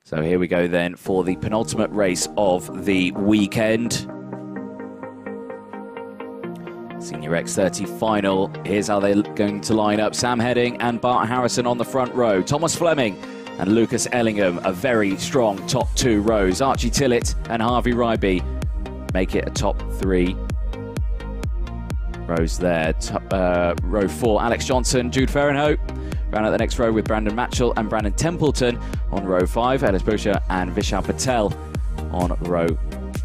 So here we go then for the penultimate race of the weekend. Senior X30 final. Here's how they're going to line up. Sam Heading and Bart Harrison on the front row. Thomas Fleming and Lucas Ellingham, a very strong top two rows. Archie Tillett and Harvey Ryby make it a top three rows there. Row 4, Alex Johnson, Jude Ferrenhoe. Round out the next row with Brandon Matchell and Brandon Templeton. On row 5, Ellis Boucher and Vishal Patel on row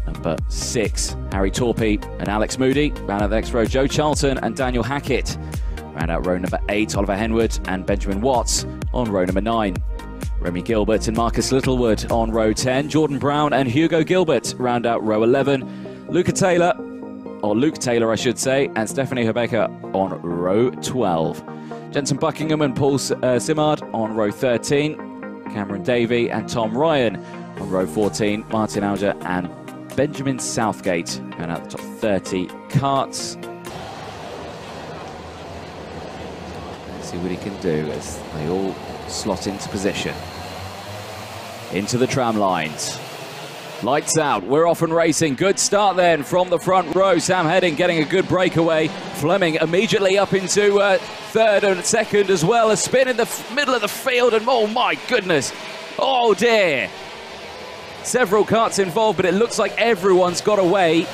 number 6. Harry Torpy and Alex Moody. Round out the next row, Joe Charlton and Daniel Hackett. Round out row number 8, Oliver Henwood and Benjamin Watts on row number 9. Remy Gilbert and Marcus Littlewood on row 10. Jordan Brown and Hugo Gilbert round out row 11. Luke Taylor, I should say, and Stephanie Herbecker on row 12. Jensen Buckingham and Paul Simard on row 13. Cameron Davey and Tom Ryan on row 14. Martin Alger and Benjamin Southgate going out the top 30 carts. Let's see what he can do as they all slot into position. Into the tram lines. Lights out, we're off and racing. Good start then from the front row. Sam Heading getting a good breakaway. Fleming immediately up into third and second as well. A spin in the middle of the field and oh my goodness. Oh dear. Several karts involved, but it looks like everyone's got away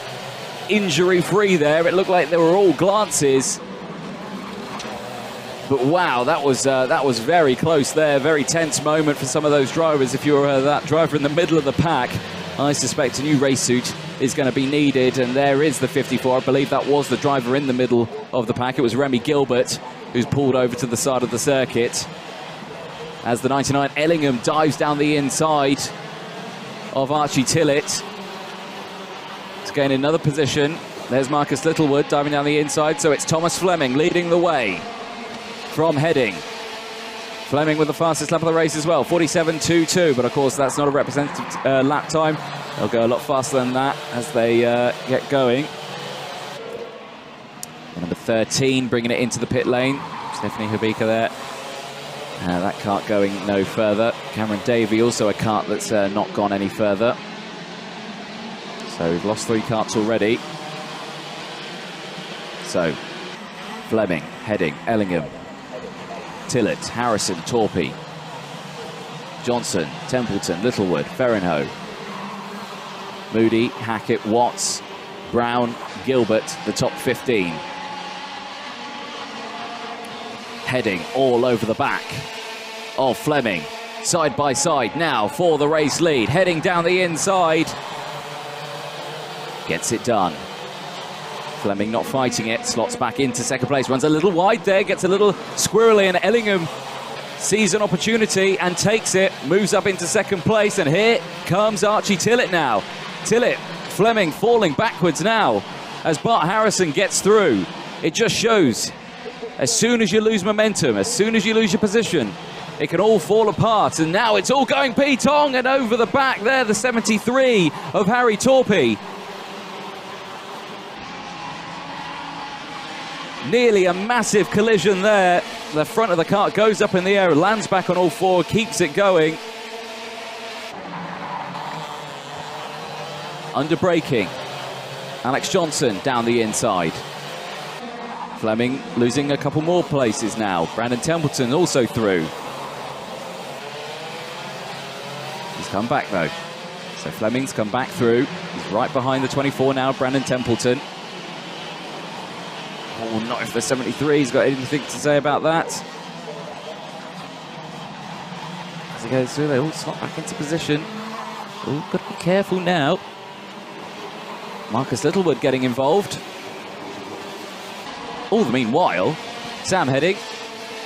injury-free there. It looked like they were all glances. But wow, that was very close there. Very tense moment for some of those drivers. If you're that driver in the middle of the pack, I suspect a new race suit is going to be needed. And there is the 54. I believe that was the driver in the middle of the pack. It was Remy Gilbert who's pulled over to the side of the circuit. As the 99 Ellingham dives down the inside of Archie Tillett to gain another position. There's Marcus Littlewood diving down the inside. So it's Thomas Fleming leading the way from Heading. Fleming with the fastest lap of the race as well, 47.22, but of course that's not a representative lap time. They'll go a lot faster than that as they get going. Number 13 bringing it into the pit lane. Stephanie Herbecker there. That kart going no further. Cameron Davey, also a kart that's not gone any further. So we've lost 3 karts already. So Fleming, Heading, Ellingham, Tillett, Harrison, Torpy, Johnson, Templeton, Littlewood, Ferrenhoe, Moody, Hackett, Watts, Brown, Gilbert, the top 15. Heading all over the back of Fleming, side by side now for the race lead. Heading down the inside, gets it done. Fleming not fighting it, slots back into second place, runs a little wide there, gets a little squirrely, and Ellingham sees an opportunity and takes it, moves up into second place, and here comes Archie Tillett now. Tillett, Fleming falling backwards now as Bart Harrison gets through. It just shows, as soon as you lose momentum, as soon as you lose your position, it can all fall apart, and now it's all going P-Tong, and over the back there, the 73 of Harry Torpy. Nearly a massive collision there. The front of the kart goes up in the air, lands back on all 4, keeps it going. Under braking, Alex Johnson down the inside. Fleming losing a couple more places now. Brandon Templeton also through. He's come back though. So Fleming's come back through. He's right behind the 24 now, Brandon Templeton. Oh, not if the 73's got anything to say about that. As he goes through, they all slot back into position. Oh, got to be careful now. Marcus Littlewood getting involved. All the meanwhile, Sam Heading,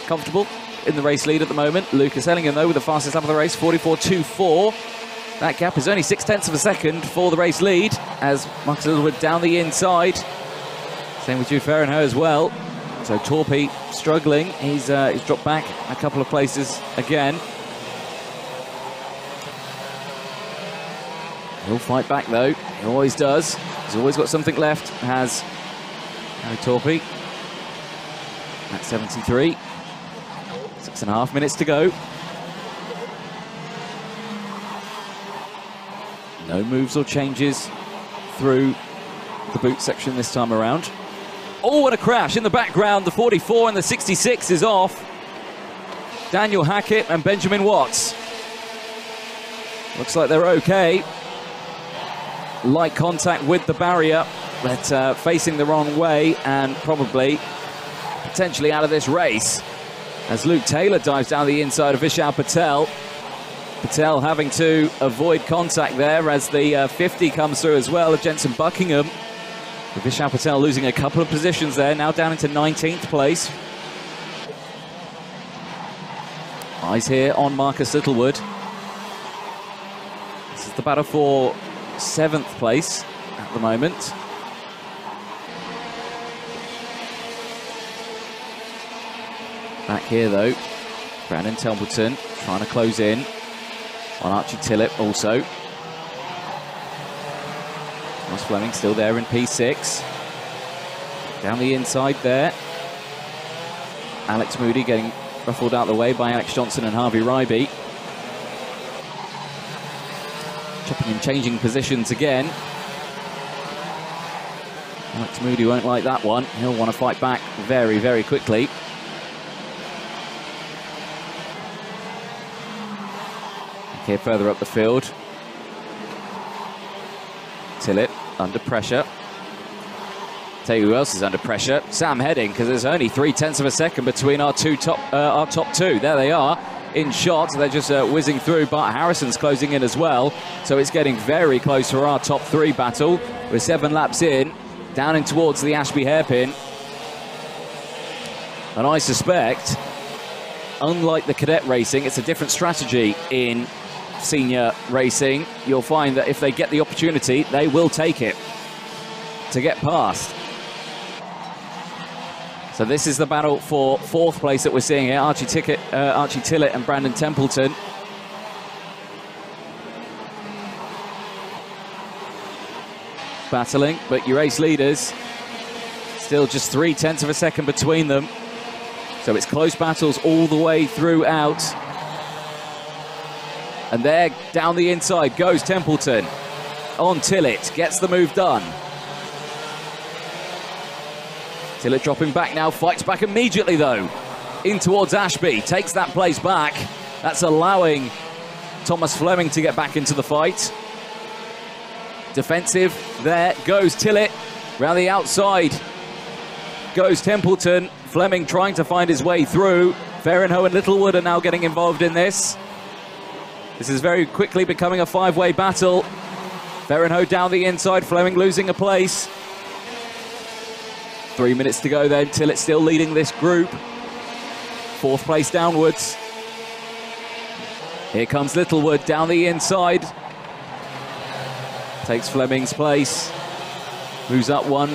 comfortable in the race lead at the moment. Lucas Ellingham, though, with the fastest lap of the race, 44.24. That gap is only 0.6 of a second for the race lead as Marcus Littlewood down the inside. Same with Jude Ferrenhoe as well. So Torpy struggling. He's dropped back a couple of places again. He'll fight back though. He always does. He's always got something left. Has Harry Torpy at 73. 6.5 minutes to go. No moves or changes through the boot section this time around. Oh, what a crash in the background. The 44 and the 66 is off. Daniel Hackett and Benjamin Watts. Looks like they're okay. Light contact with the barrier, but facing the wrong way and probably potentially out of this race as Luke Taylor dives down the inside of Vishal Patel. Patel having to avoid contact there as the 50 comes through as well of Jensen Buckingham. Vishal Patel losing a couple of positions there, now down into 19th place. Eyes here on Marcus Littlewood. This is the battle for 7th place at the moment. Back here though, Brandon Templeton trying to close in on Archie Tillett also. Thomas Fleming still there in P6. Down the inside there. Alex Moody getting ruffled out the way by Alex Johnson and Harvey Ryby. Chopping and changing positions again. Alex Moody won't like that one. He'll want to fight back very, very quickly. Here further up the field. Tillett under pressure. Tell you who else is under pressure. Sam Heading, because there's only 0.3 of a second between our top two. There they are in shot. They're just whizzing through. Bart Harrison's closing in as well. So it's getting very close for our top 3 battle. We're 7 laps in, down in towards the Ashby hairpin. And I suspect, unlike the cadet racing, it's a different strategy in senior racing. You'll find that if they get the opportunity, they will take it to get past. So this is the battle for 4th place that we're seeing here. Archie Tillett and Brandon Templeton. Battling, but your race leaders still just 0.3 of a second between them. So it's close battles all the way throughout. And there, down the inside, goes Templeton. On Tillett, gets the move done. Tillett dropping back now, fights back immediately though. In towards Ashby, takes that place back. That's allowing Thomas Fleming to get back into the fight. Defensive, there goes Tillett. Round the outside goes Templeton. Fleming trying to find his way through. Farinho and Littlewood are now getting involved in this. This is very quickly becoming a 5-way battle. Farinho down the inside, Fleming losing a place. 3 minutes to go then, Tillett still leading this group. 4th place downwards. Here comes Littlewood down the inside. Takes Fleming's place. Moves up one.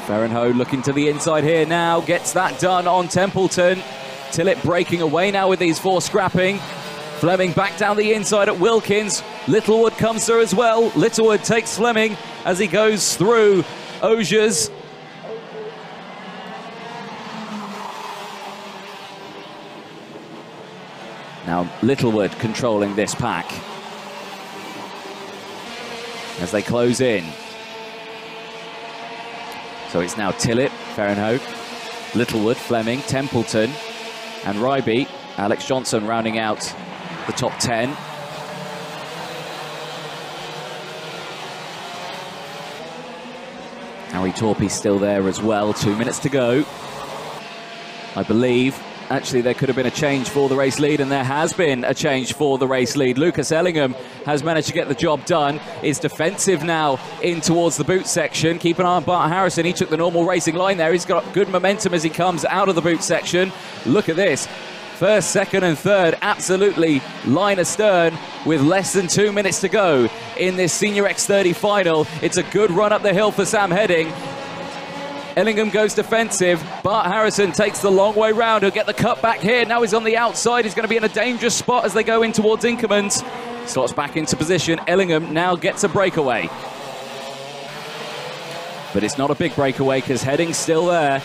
Farinho looking to the inside here now. Gets that done on Templeton. Tillett breaking away now with these 4 scrapping. Fleming back down the inside at Wilkins. Littlewood comes through as well. Littlewood takes Fleming as he goes through Osiers. Now Littlewood controlling this pack as they close in. So it's now Tillett, Farinho, Littlewood, Fleming, Templeton and Ryby. Alex Johnson rounding out the top 10. Harry Torpy's still there as well. 2 minutes to go. I believe, actually, there could have been a change for the race lead, and there has been a change for the race lead. Lucas Ellingham has managed to get the job done. Is defensive now in towards the boot section. Keep an eye on Bart Harrison. He took the normal racing line there. He's got good momentum as he comes out of the boot section. Look at this. First, second and third absolutely line astern with less than 2 minutes to go in this Senior X30 final. It's a good run up the hill for Sam Heading. Ellingham goes defensive. Bart Harrison takes the long way round. He'll get the cut back here. Now he's on the outside. He's going to be in a dangerous spot as they go in towards Inkermans. Slots back into position. Ellingham now gets a breakaway. But it's not a big breakaway because Heading's still there.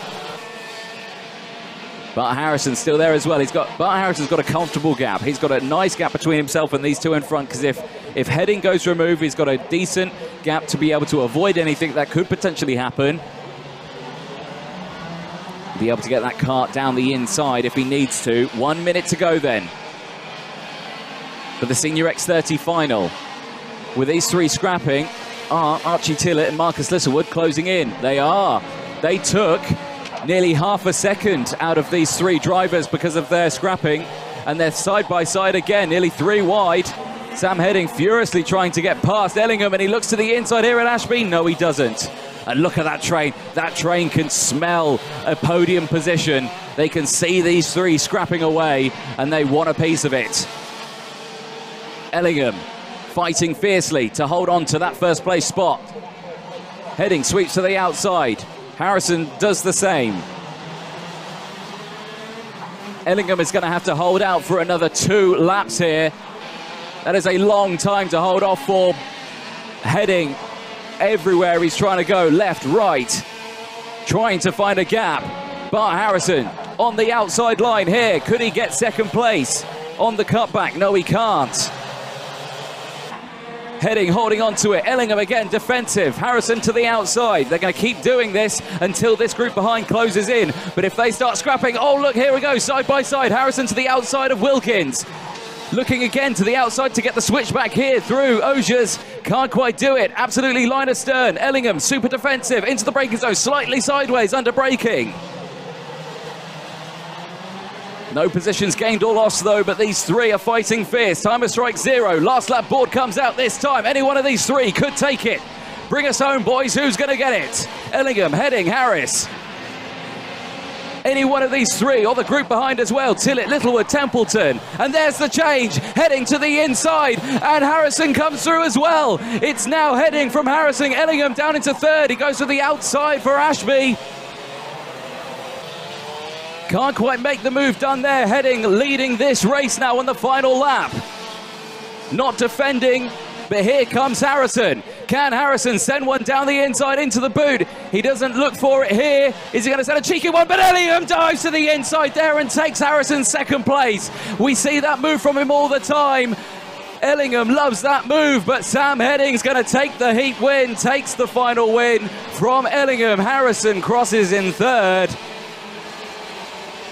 Bart Harrison's still there as well. Bart Harrison's got a comfortable gap. He's got a nice gap between himself and these two in front, because if Heading goes for a move, he's got a decent gap to be able to avoid anything that could potentially happen. Be able to get that cart down the inside if he needs to. 1 minute to go then for the Senior X30 final. With these three scrapping, are Archie Tillett and Marcus Littlewood closing in? They are. They took nearly half a second out of these three drivers because of their scrapping, and they're side by side again, nearly 3 wide. Sam Heading furiously trying to get past Ellingham, and he looks to the inside here at Ashby. No, he doesn't. And look at that train. That train can smell a podium position. They can see these three scrapping away, and they want a piece of it. Ellingham fighting fiercely to hold on to that first place spot. Heading sweeps to the outside. Harrison does the same. Ellingham is going to have to hold out for another 2 laps here. That is a long time to hold off for. Heading everywhere he's trying to go, left, right, trying to find a gap. Bart Harrison on the outside line here. Could he get second place on the cutback? No, he can't. Heading holding on to it. Ellingham again defensive. Harrison to the outside. They're going to keep doing this until this group behind closes in. But if they start scrapping, oh look, here we go, side by side. Harrison to the outside of Wilkins. Looking again to the outside to get the switchback here through Osiers. Can't quite do it. Absolutely line astern. Ellingham super defensive into the braking zone. Slightly sideways under braking. No positions gained or lost though, but these three are fighting fierce. Timer strike 0. Last lap board comes out this time. Any one of these three could take it. Bring us home, boys. Who's going to get it? Ellingham, Heading, Harris. Any one of these three, or the group behind as well. Tillett, Littlewood, Templeton. And there's the change. Heading to the inside. And Harrison comes through as well. It's now Heading from Harrison. Ellingham down into 3rd. He goes to the outside for Ashby. Can't quite make the move done there. Heading leading this race now on the final lap. Not defending, but here comes Harrison. Can Harrison send one down the inside into the boot? He doesn't look for it here. Is he going to send a cheeky one? But Ellingham dives to the inside there and takes Harrison's second place. We see that move from him all the time. Ellingham loves that move, but Sam Heading's going to take the heat win, takes the final win from Ellingham. Harrison crosses in 3rd.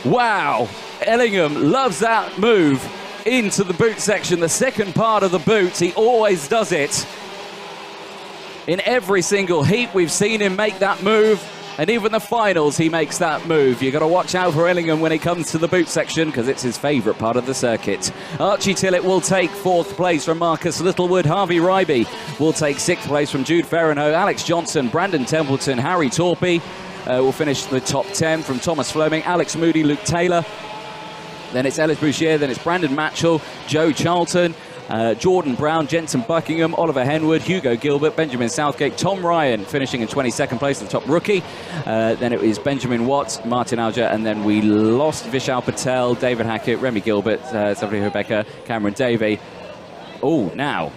Wow, Ellingham loves that move into the boot section, the second part of the boot. He always does it. In every single heat, we've seen him make that move, and even the finals, he makes that move. You've got to watch out for Ellingham when it comes to the boot section, because it's his favourite part of the circuit. Archie Tillett will take 4th place from Marcus Littlewood. Harvey Ryby will take 6th place from Jude Ferrenhoe. Alex Johnson, Brandon Templeton, Harry Torpey will finish the top 10 from Thomas Fleming, Alex Moody, Luke Taylor. Then it's Ellis Bouchier, then it's Brandon Matchell, Joe Charlton, Jordan Brown, Jensen Buckingham, Oliver Henwood, Hugo Gilbert, Benjamin Southgate, Tom Ryan finishing in 22nd place, the top rookie. Then it was Benjamin Watts, Martin Alger, and then we lost Vishal Patel, David Hackett, Remy Gilbert, Stephanie Rebecca, Cameron Davey. Oh, now.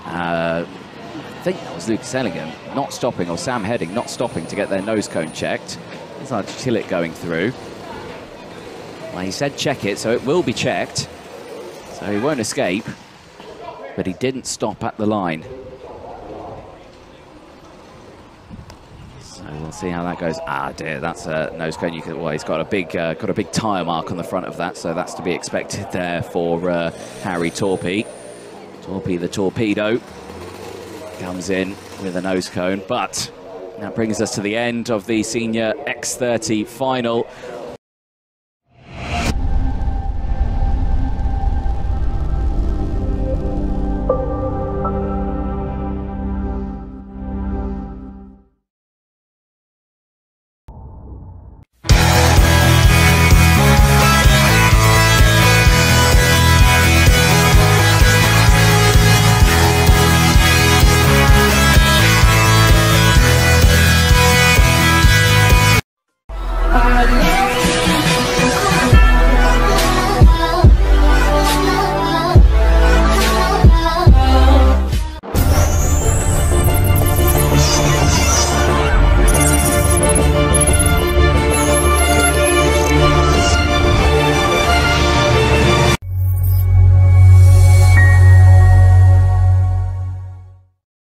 I think that was Lucas Ellingham not stopping, or Sam Heading not stopping to get their nose cone checked. There's Archie Tillett going through. Well, he said check it, so it will be checked. So he won't escape, but he didn't stop at the line. So we'll see how that goes. Ah, dear, that's a nose cone. Well, he's got a big tyre mark on the front of that, so that's to be expected there for Harry Torpey. Torpey the torpedo comes in with a nose cone, but that brings us to the end of the Senior X30 final.